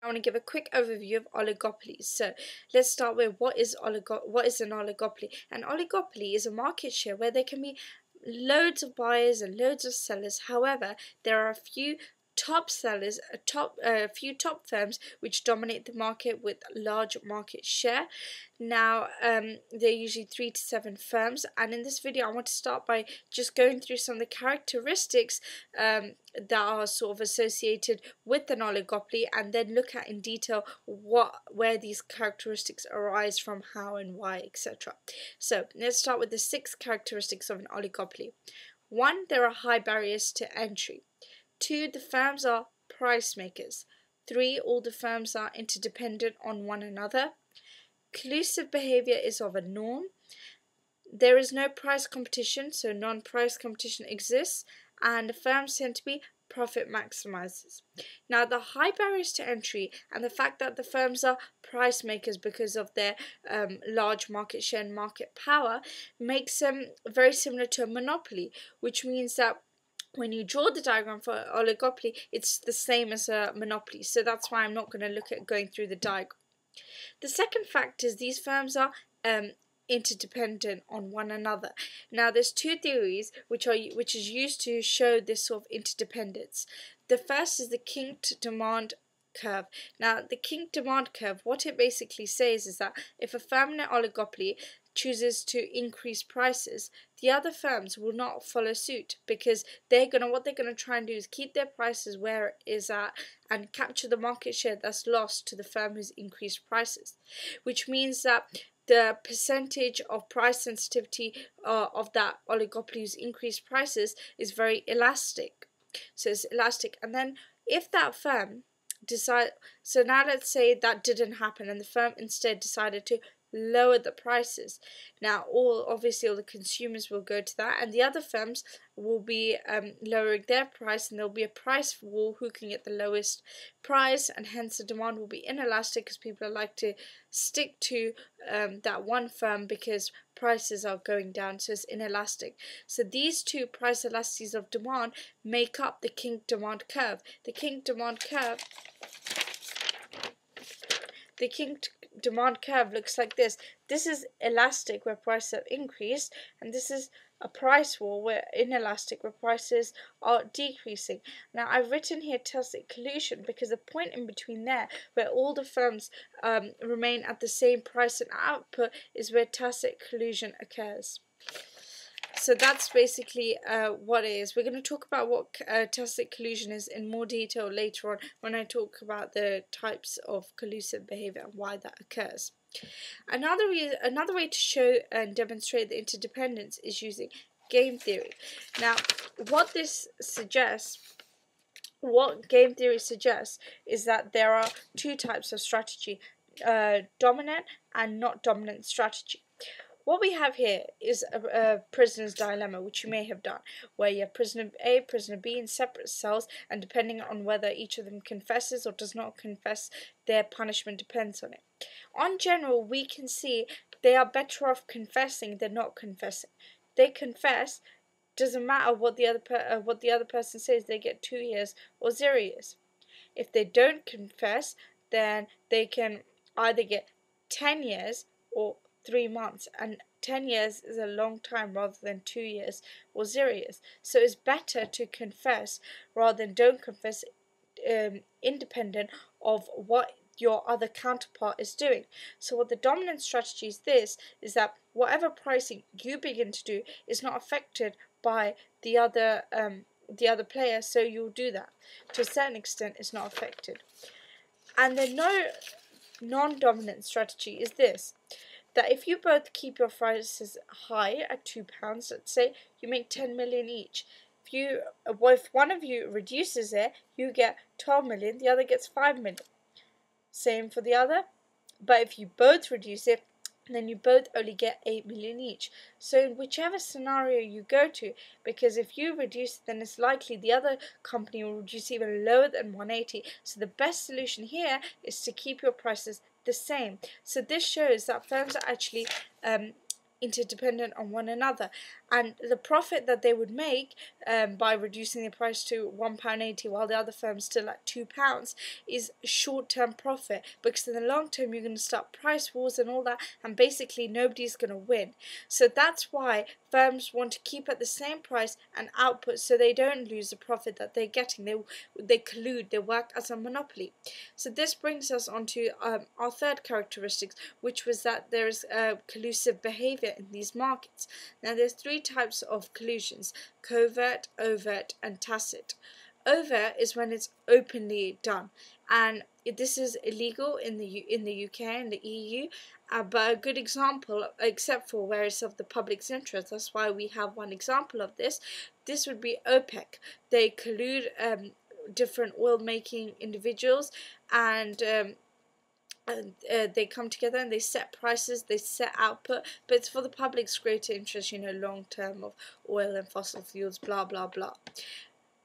I want to give a quick overview of oligopolies. So let's start with what is an oligopoly. An oligopoly is a market share where there can be loads of buyers and loads of sellers. However, there are a few top sellers, a few top firms which dominate the market with large market share. Now, they're usually 3 to 7 firms, and in this video I want to start by just going through some of the characteristics that are sort of associated with an oligopoly, and then look at in detail where these characteristics arise from, how and why, etc. So let's start with the 6 characteristics of an oligopoly. 1. There are high barriers to entry. 2. The firms are price makers. 3. All the firms are interdependent on one another. Collusive behavior is of a norm. There is no price competition, so non-price competition exists, and the firms tend to be profit maximizers. Now, the high barriers to entry and the fact that the firms are price makers because of their large market share and market power makes them very similar to a monopoly, which means that when you draw the diagram for oligopoly, it's the same as a monopoly. So that's why I'm not going to look at going through the diagram. The second fact is these firms are interdependent on one another. Now, there's 2 theories which is used to show this sort of interdependence. The first is the Kinked demand curve. Now, the Kinked demand curve, what it basically says is that if a firm in an oligopoly chooses to increase prices, the other firms will not follow suit, because what they're gonna try and do is keep their prices where it is at and capture the market share that's lost to the firm who's increased prices, which means that the percentage of price sensitivity of that oligopoly who's increased prices is very elastic. So it's elastic, and then if that firm so now let's say that didn't happen and the firm instead decided to lower the prices. Now, obviously all the consumers will go to that, and the other firms will be lowering their price, and there'll be a price war who can get the lowest price, and hence the demand will be inelastic because people like to stick to that one firm because prices are going down, so it's inelastic. So these 2 price elasticities of demand make up the Kinked demand curve. The Kinked demand curve looks like this. This is elastic where prices have increased, and this is a price war where inelastic where prices are decreasing. Now, I've written here tacit collusion because the point in between there where all the firms remain at the same price and output is where tacit collusion occurs. So that's basically what it is. We're going to talk about what tacit collusion is in more detail later on when I talk about the types of collusive behavior and why that occurs. Another way to show and demonstrate the interdependence is using game theory. Now, what game theory suggests is that there are 2 types of strategy, dominant and not dominant strategy. What we have here is a prisoner's dilemma, which you may have done, where you have prisoner A, prisoner B in separate cells, and depending on whether each of them confesses or does not confess, their punishment depends on it. On general, we can see they are better off confessing than not confessing. They confess, doesn't matter what the other person says, they get 2 years or 0 years. If they don't confess, then they can either get 10 years or 3 months, and 10 years is a long time rather than 2 years or 0 years. So it's better to confess rather than don't confess, independent of what your other counterpart is doing. So what the dominant strategy is that whatever pricing you begin to do is not affected by the other player, so you'll do that. To a certain extent, it's not affected. And the non-dominant strategy is this: that if you both keep your prices high at £2, let's say, you make 10 million each. If one of you reduces it, you get 12 million, the other gets 5 million. Same for the other. But if you both reduce it, then you both only get 8 million each. So in whichever scenario you go to, because if you reduce it, then it's likely the other company will reduce even lower than 180. So the best solution here is to keep your prices the same. So this shows that firms are actually interdependent on one another, and the profit that they would make by reducing the price to £1.80 while the other firm's still at £2 is short-term profit, because in the long term you're going to start price wars and all that, and basically nobody's going to win. So that's why firms want to keep at the same price and output, so they don't lose the profit that they're getting. They collude, they work as a monopoly. So this brings us on to our third characteristics, which was that there is collusive behavior in these markets. Now there's three types of collusions: covert, overt, and tacit. Overt is when it's openly done, and this is illegal in the UK and the EU. But a good example, except for where it's of the public's interest, that's why we have one example of this. This would be OPEC. They collude different oil-making individuals, and they come together and they set prices, they set output, but it's for the public's greater interest, long term of oil and fossil fuels, blah blah blah.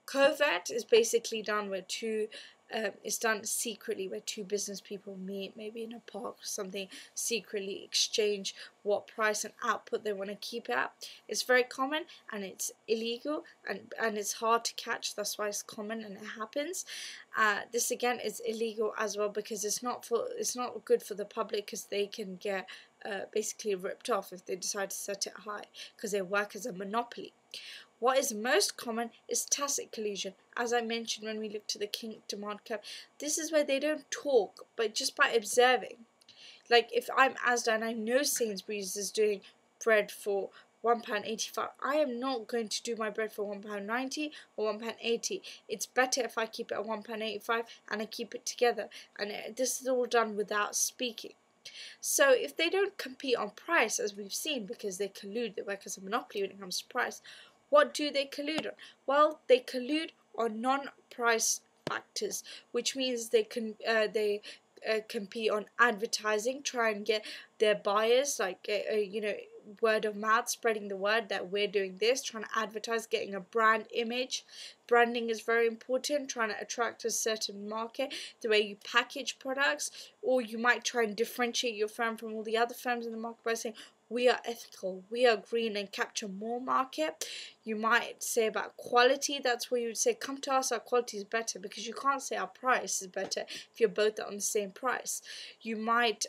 Covert is basically done where it's done secretly, where two business people meet, maybe in a park or something, secretly exchange what price and output they want to keep at. It's very common and it's illegal, and it's hard to catch. That's why it's common and it happens. This again is illegal as well, because it's not good for the public, because they can get basically ripped off if they decide to set it high, because they work as a monopoly. What is most common is tacit collusion. As I mentioned when we looked at the Kinked demand curve, this is where they don't talk, but just by observing. Like if I'm Asda and I know Sainsbury's is doing bread for £1.85, I am not going to do my bread for £1.90 or £1.80. It's better if I keep it at £1.85 and I keep it together. And this is all done without speaking. So if they don't compete on price, as we've seen, because they collude, they work as a monopoly when it comes to price, what do they collude on? Well, they collude on non-price factors, which means they compete on advertising, try and get their buyers, like word of mouth, spreading the word that we're doing this, trying to advertise, getting a brand image. Branding is very important, trying to attract a certain market, the way you package products, or you might try and differentiate your firm from all the other firms in the market by saying, we are ethical, we are green, and capture more market. You might say about quality, that's where you would say, come to us, our quality is better, because you can't say our price is better if you're both on the same price. You might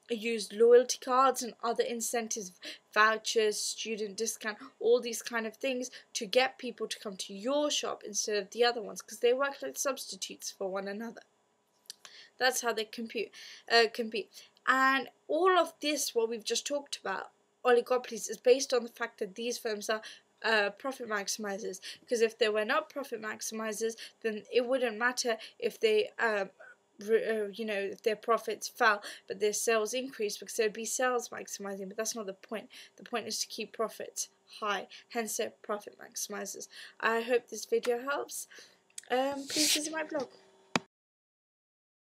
use loyalty cards and other incentives, vouchers, student discount, all these kind of things to get people to come to your shop instead of the other ones, because they work like substitutes for one another. That's how they compete. And all of this, what we've just talked about, oligopolies, is based on the fact that these firms are profit maximizers. Because if they were not profit maximizers, then it wouldn't matter if they if their profits fell but their sales increased, because there'd be sales maximizing. But that's not the point. The point is to keep profits high, hence they're profit maximizers. I hope this video helps. Please visit my blog.